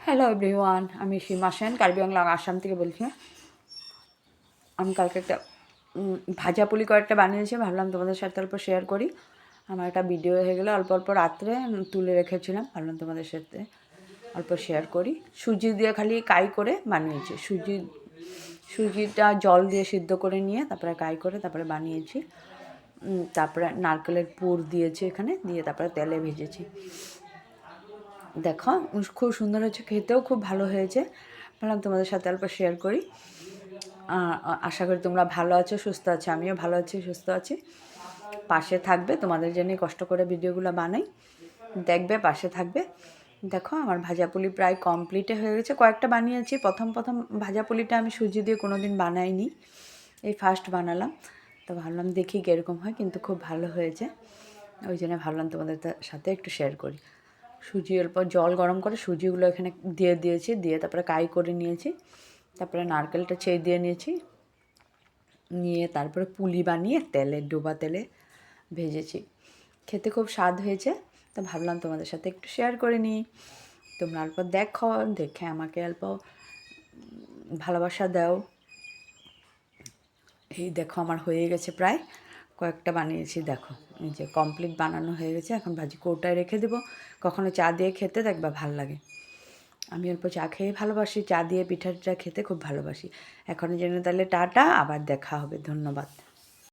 Hello everyone, আমি সীমা সেন কার্বি আংলং আসাম থেকে বলছি। আমি কালকে একটা ভাজা পুলি কয়েকটা বানিয়েছি, ভাবলাম তোমাদের সাথে অল্প শেয়ার করি। আমার একটা ভিডিও হয়ে গেলো, অল্প অল্প রাত্রে তুলে রেখেছিলাম, ভাবলাম তোমাদের সাথে অল্প শেয়ার করি। সুজি দিয়ে খালি কাই করে বানিয়েছি। সুজিটা জল দিয়ে সিদ্ধ করে নিয়ে তারপরে কাই করে তারপরে বানিয়েছি। তারপরে নারকেলের পুর দিয়েছি এখানে, দিয়ে তারপরে তেলে ভেজেছি। দেখো খুব সুন্দর হয়েছে, খেতেও খুব ভালো হয়েছে, ভাবলাম তোমাদের সাথে অল্প শেয়ার করি। আশা করি তোমরা ভালো আছো, সুস্থ আছো। আমিও ভালো আছি, সুস্থ আছি। পাশে থাকবে, তোমাদের জন্যই কষ্ট করে ভিডিওগুলো বানাই, দেখবে, পাশে থাকবে। দেখো আমার ভাজাপুলি প্রায় কমপ্লিটে হয়ে গেছে। কয়েকটা বানিয়েছি, প্রথম ভাজাপুলিটা আমি সুজি দিয়ে কোনো দিন বানাইনি, এই ফার্স্ট বানালাম। তো ভাবলাম দেখি কীরকম হয়, কিন্তু খুব ভালো হয়েছে। ওই জন্য ভাবলাম তোমাদের সাথে একটু শেয়ার করি। সুজি অল্প জল গরম করে সুজিগুলো এখানে দিয়েছি, দিয়ে তারপরে কাই করে নিয়েছি, তারপরে নারকেলটা ছেড়ে দিয়ে নিয়েছি, নিয়ে তারপরে পুলি বানিয়ে ডোবা তেলে ভেজেছি। খেতে খুব স্বাদ হয়েছে, তো ভাবলাম তোমাদের সাথে একটু শেয়ার করে নিই। তোমরা অল্প দেখে আমাকে অল্প ভালোবাসা দাও। এই দেখো আমার হয়ে গেছে, প্রায় কয়েকটা বানিয়েছি। দেখো এই যে কমপ্লিট বানানো হয়ে গেছে। এখন ভাজি কৌটায় রেখে দেবো, কখনো চা দিয়ে খেতে দেখবা ভাল লাগে। আমি অল্প চা খেয়ে ভালোবাসি, চা দিয়ে পিঠাটা খেতে খুব ভালোবাসি। এখন জন্য তাহলে টাটা, আবার দেখা হবে, ধন্যবাদ।